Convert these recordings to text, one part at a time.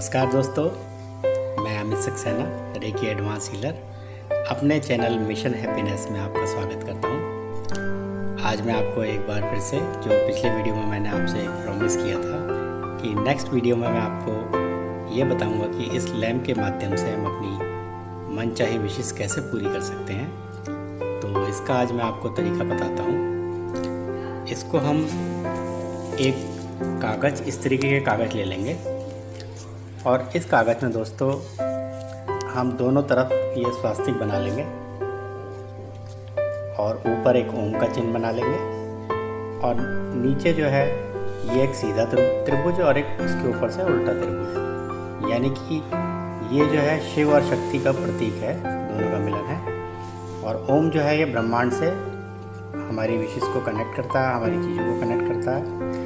नमस्कार दोस्तों, मैं Amit Saxena, reiki advance healer, अपने चैनल मिशन हैप्पीनेस में आपका स्वागत करता हूं। आज मैं आपको एक बार फिर से, जो पिछले वीडियो में मैंने आपसे एक प्रॉमिस किया था कि नेक्स्ट वीडियो में मैं आपको ये बताऊंगा कि इस लैम्प के माध्यम से हम अपनी मनचाही विशेष कैसे पूरी कर सकते हैं। तो इसका आज मैं आपको तरीका बताता हूँ। इसको हम एक कागज़, इस तरीके के कागज़ ले लेंगे और इस कागज़ में दोस्तों हम दोनों तरफ ये स्वास्तिक बना लेंगे और ऊपर एक ओम का चिन्ह बना लेंगे और नीचे जो है ये एक सीधा त्रिभुज और एक उसके ऊपर से उल्टा त्रिभुज, यानी कि ये जो है शिव और शक्ति का प्रतीक है, दोनों का मिलन है। और ओम जो है ये ब्रह्मांड से हमारी विशेष को कनेक्ट करता है, हमारी चीज़ों को कनेक्ट करता है।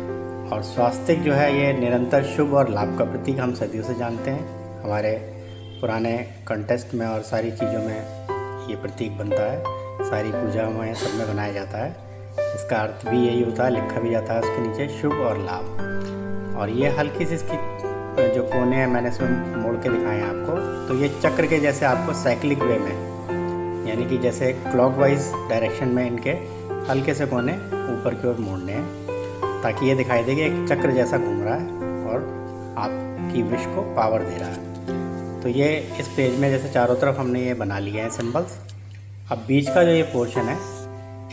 और स्वास्तिक जो है ये निरंतर शुभ और लाभ का प्रतीक हम सदियों से जानते हैं। हमारे पुराने कंटेस्ट में और सारी चीज़ों में ये प्रतीक बनता है, सारी पूजा में सब में बनाया जाता है। इसका अर्थ भी यही होता है, लिखा भी जाता है उसके नीचे शुभ और लाभ। और ये हल्की सी इसकी जो कोने हैं मैंने इसमें मोड़ के दिखाए हैं आपको, तो ये चक्र के जैसे आपको साइक्लिक वे में, यानी कि जैसे क्लॉकवाइज डायरेक्शन में इनके हल्के से कोने ऊपर की ओर मोड़ने हैं, ताकि ये दिखाई दे कि एक चक्र जैसा घूम रहा है और आपकी विश को पावर दे रहा है। तो ये इस पेज में जैसे चारों तरफ हमने ये बना लिए हैं सिंबल्स। अब बीच का जो ये पोर्शन है,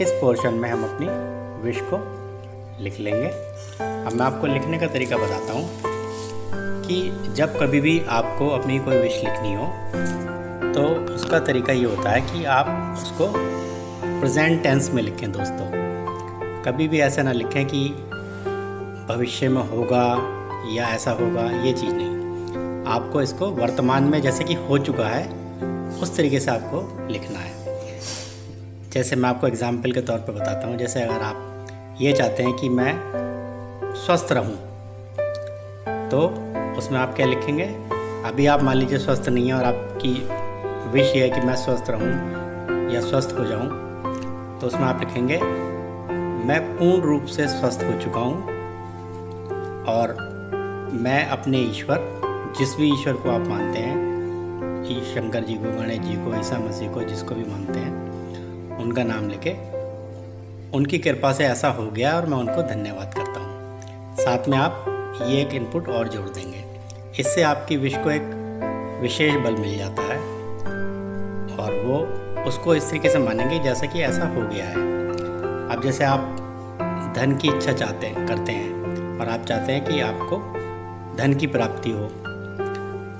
इस पोर्शन में हम अपनी विश को लिख लेंगे। अब मैं आपको लिखने का तरीका बताता हूँ कि जब कभी भी आपको अपनी कोई विश लिखनी हो तो उसका तरीका ये होता है कि आप उसको प्रेजेंट टेंस में लिखें दोस्तों। कभी भी ऐसा ना लिखें कि भविष्य में होगा या ऐसा होगा, ये चीज़ नहीं। आपको इसको वर्तमान में जैसे कि हो चुका है उस तरीके से आपको लिखना है। जैसे मैं आपको एग्जाम्पल के तौर पर बताता हूँ। जैसे अगर आप ये चाहते हैं कि मैं स्वस्थ रहूँ, तो उसमें आप क्या लिखेंगे। अभी आप मान लीजिए स्वस्थ नहीं है और आपकी विश ये है कि मैं स्वस्थ रहूँ या स्वस्थ हो जाऊँ, तो उसमें आप लिखेंगे मैं पूर्ण रूप से स्वस्थ हो चुका हूँ और मैं अपने ईश्वर, जिस भी ईश्वर को आप मानते हैं, शंकर जी को, गणेश जी को, ईसा मसीह को, जिसको भी मानते हैं, उनका नाम लेके उनकी कृपा से ऐसा हो गया और मैं उनको धन्यवाद करता हूँ। साथ में आप ये एक इनपुट और जोड़ देंगे। इससे आपकी विश को एक विशेष बल मिल जाता है और वो उसको इस तरीके से मानेंगे जैसा कि ऐसा हो गया है। अब जैसे आप धन की इच्छा करते हैं और आप चाहते हैं कि आपको धन की प्राप्ति हो,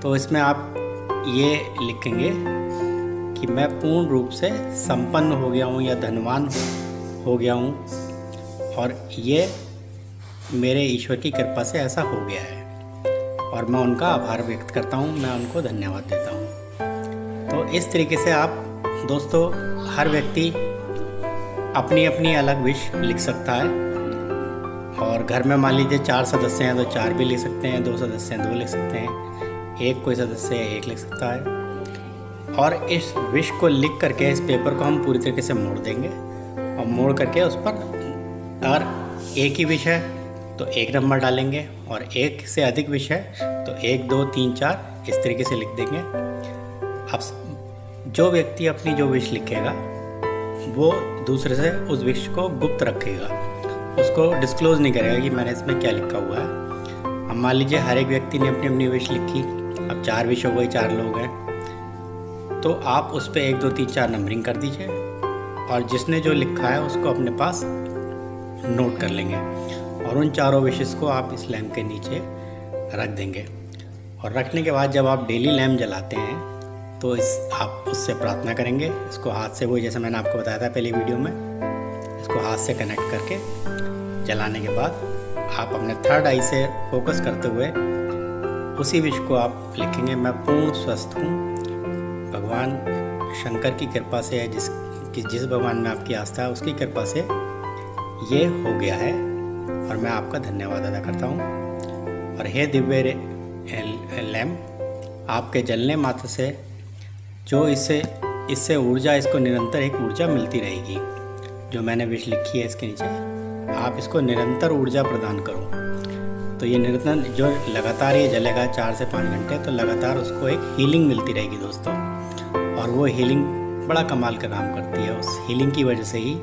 तो इसमें आप ये लिखेंगे कि मैं पूर्ण रूप से संपन्न हो गया हूँ या धनवान हो गया हूँ और ये मेरे ईश्वर की कृपा से ऐसा हो गया है और मैं उनका आभार व्यक्त करता हूँ, मैं उनको धन्यवाद देता हूँ। तो इस तरीके से आप दोस्तों, हर व्यक्ति अपनी अपनी अलग विश लिख सकता है। और घर में मान लीजिए 4 सदस्य हैं तो 4 भी लिख सकते हैं, 2 सदस्य हैं 2 लिख सकते हैं, एक कोई सदस्य है 1 लिख सकता है। और इस विश को लिख करके इस पेपर को हम पूरी तरीके से मोड़ देंगे और मोड़ करके उस पर, अगर एक ही विश है तो 1 नंबर डालेंगे और 1 से अधिक विश है तो 1 2 3 4 इस तरीके से लिख देंगे। अब जो व्यक्ति अपनी जो विश लिखेगा वो दूसरे से उस विश को गुप्त रखेगा, उसको डिस्क्लोज़ नहीं करेगा कि मैंने इसमें क्या लिखा हुआ है। अब मान लीजिए हर एक व्यक्ति ने अपनी अपनी विश लिखी, अब 4 विश हो गई, 4 लोग हैं, तो आप उस पर 1 2 3 4 नंबरिंग कर दीजिए और जिसने जो लिखा है उसको अपने पास नोट कर लेंगे और उन चारों विशेस को आप इस लैम्प के नीचे रख देंगे। और रखने के बाद जब आप डेली लैम्प जलाते हैं तो आप उससे प्रार्थना करेंगे। इसको हाथ से, वो जैसे मैंने आपको बताया था पहली वीडियो में, इसको हाथ से कनेक्ट करके जलाने के बाद आप अपने थर्ड आई से फोकस करते हुए उसी विश को आप लिखेंगे, मैं पूर्ण स्वस्थ हूँ, भगवान शंकर की कृपा से है, जिस भगवान में आपकी आस्था है उसकी कृपा से ये हो गया है और मैं आपका धन्यवाद अदा करता हूँ। और हे दिव्य लैम्प, आपके जलने मात्र से जो इससे ऊर्जा, इसको निरंतर एक ऊर्जा मिलती रहेगी। जो मैंने विश लिखी है इसके नीचे, आप इसको निरंतर ऊर्जा प्रदान करो तो ये निरंतर जो लगातार ये जलेगा 4 से 5 घंटे, तो लगातार उसको एक हीलिंग मिलती रहेगी दोस्तों। और वो हीलिंग बड़ा कमाल का काम करती है। उस हीलिंग की वजह से ही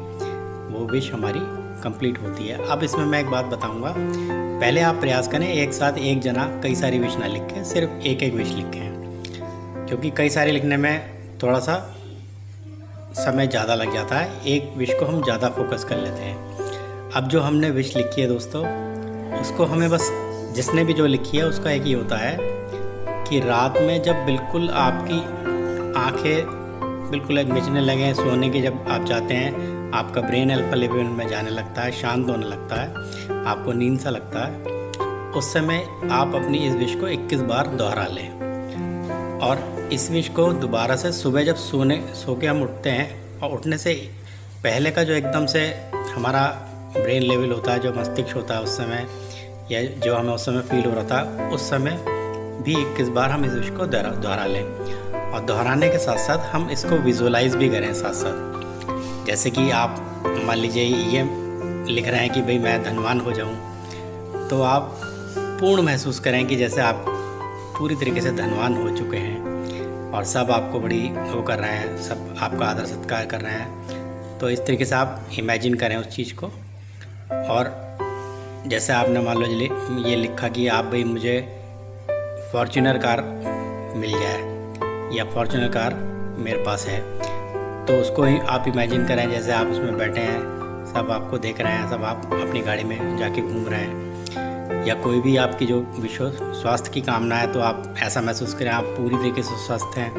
वो विश हमारी कंप्लीट होती है। अब इसमें मैं एक बात बताऊंगा, पहले आप प्रयास करें एक साथ एक जना कई सारी विश ना लिखें, सिर्फ एक एक विश लिखें, क्योंकि कई सारे लिखने में थोड़ा सा समय ज़्यादा लग जाता है। एक विश को हम ज़्यादा फोकस कर लेते हैं। अब जो हमने विश लिखी है दोस्तों, उसको हमें बस, जिसने भी जो लिखी है उसका एक ही होता है कि रात में जब बिल्कुल आपकी आंखें बिल्कुल मिचने लगे, सोने के जब आप जाते हैं, आपका ब्रेन अल्फा लेवल में जाने लगता है, शांत होने लगता है, आपको नींद सा लगता है, उस समय आप अपनी इस विश को 21 बार दोहरा लें। और इस विश को दोबारा से सुबह जब सो के हम उठते हैं, और उठने से पहले का जो एकदम से हमारा ब्रेन लेवल होता है, जो मस्तिष्क होता है उस समय, या जो हमें उस समय फील हो रहा था, उस समय भी 21 बार हम इस विश को दोहरा लें। और दोहराने के साथ साथ हम इसको विजुअलाइज भी करें साथ साथ। जैसे कि आप मान लीजिए ये लिख रहे हैं कि भाई मैं धनवान हो जाऊं, तो आप पूर्ण महसूस करें कि जैसे आप पूरी तरीके से धनवान हो चुके हैं और सब आपको बड़ी वो कर रहे हैं, सब आपका आदर सत्कार कर रहे हैं। तो इस तरीके से आप इमेजिन करें उस चीज़ को। और जैसे आपने मान लो ये लिखा कि आप भाई मुझे फॉर्च्यूनर कार मिल जाए या फॉर्च्यूनर कार मेरे पास है, तो उसको ही आप इमेजिन करें जैसे आप उसमें बैठे हैं, सब आपको देख रहे हैं, सब आप अपनी गाड़ी में जाके घूम रहे हैं। या कोई भी आपकी जो विश्व स्वास्थ्य की कामना है, तो आप ऐसा महसूस करें आप पूरी तरीके से स्वस्थ हैं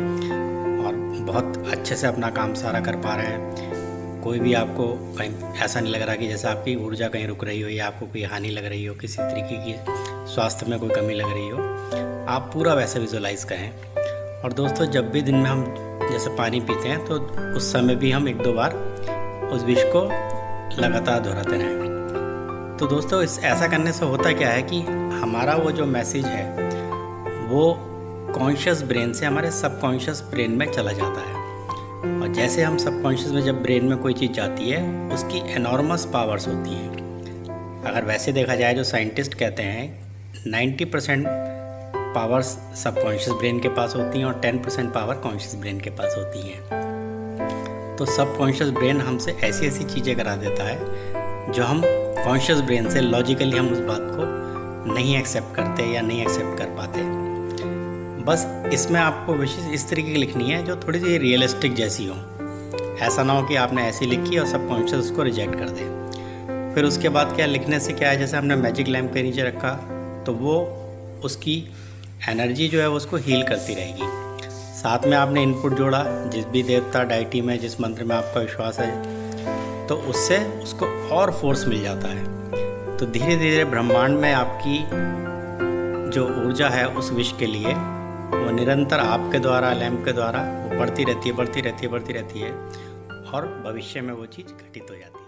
और बहुत अच्छे से अपना काम सारा कर पा रहे हैं। कोई भी आपको कहीं ऐसा नहीं लग रहा कि जैसे आपकी ऊर्जा कहीं रुक रही हो या आपको कोई हानि लग रही हो, किसी तरीके की स्वास्थ्य में कोई कमी लग रही हो, आप पूरा वैसे विजुअलाइज करें। और दोस्तों जब भी दिन में हम जैसे पानी पीते हैं, तो उस समय भी हम 1-2 बार उस विश को लगातार दोहराते रहें। तो दोस्तों ऐसा करने से होता क्या है कि हमारा वो जो मैसेज है वो कॉन्शियस ब्रेन से हमारे सबकॉन्शियस ब्रेन में चला जाता है। और जैसे हम सबकॉन्शियस में जब ब्रेन में कोई चीज़ जाती है, उसकी एनॉर्मस पावर्स होती हैं। अगर वैसे देखा जाए, जो साइंटिस्ट कहते हैं 90% पावर्स सबकॉन्शियस ब्रेन के पास होती हैं और 10% पावर कॉन्शियस ब्रेन के पास होती हैं। तो सबकॉन्शियस ब्रेन हमसे ऐसी ऐसी चीज़ें करा देता है जो हम कॉन्शियस ब्रेन से लॉजिकली हम उस बात को नहीं एक्सेप्ट करते या नहीं एक्सेप्ट कर पाते। बस इसमें आपको विशेष इस तरीके की लिखनी है जो थोड़ी सी रियलिस्टिक जैसी हो। ऐसा ना हो कि आपने ऐसी लिखी और सबकॉन्शियस उसको रिजेक्ट कर दे। फिर उसके बाद क्या लिखने से क्या है, जैसे हमने मैजिक लैम्प के नीचे रखा, तो वो उसकी एनर्जी जो है वो उसको हील करती रहेगी। साथ में आपने इनपुट जोड़ा, जिस भी देवता डायटी में जिस मंत्र में आपका विश्वास है, तो उससे उसको और फोर्स मिल जाता है। तो धीरे धीरे ब्रह्मांड में आपकी जो ऊर्जा है उस विश के लिए, वो निरंतर आपके द्वारा, लैम्प के द्वारा वो बढ़ती रहती है और भविष्य में वो चीज़ घटित हो जाती है।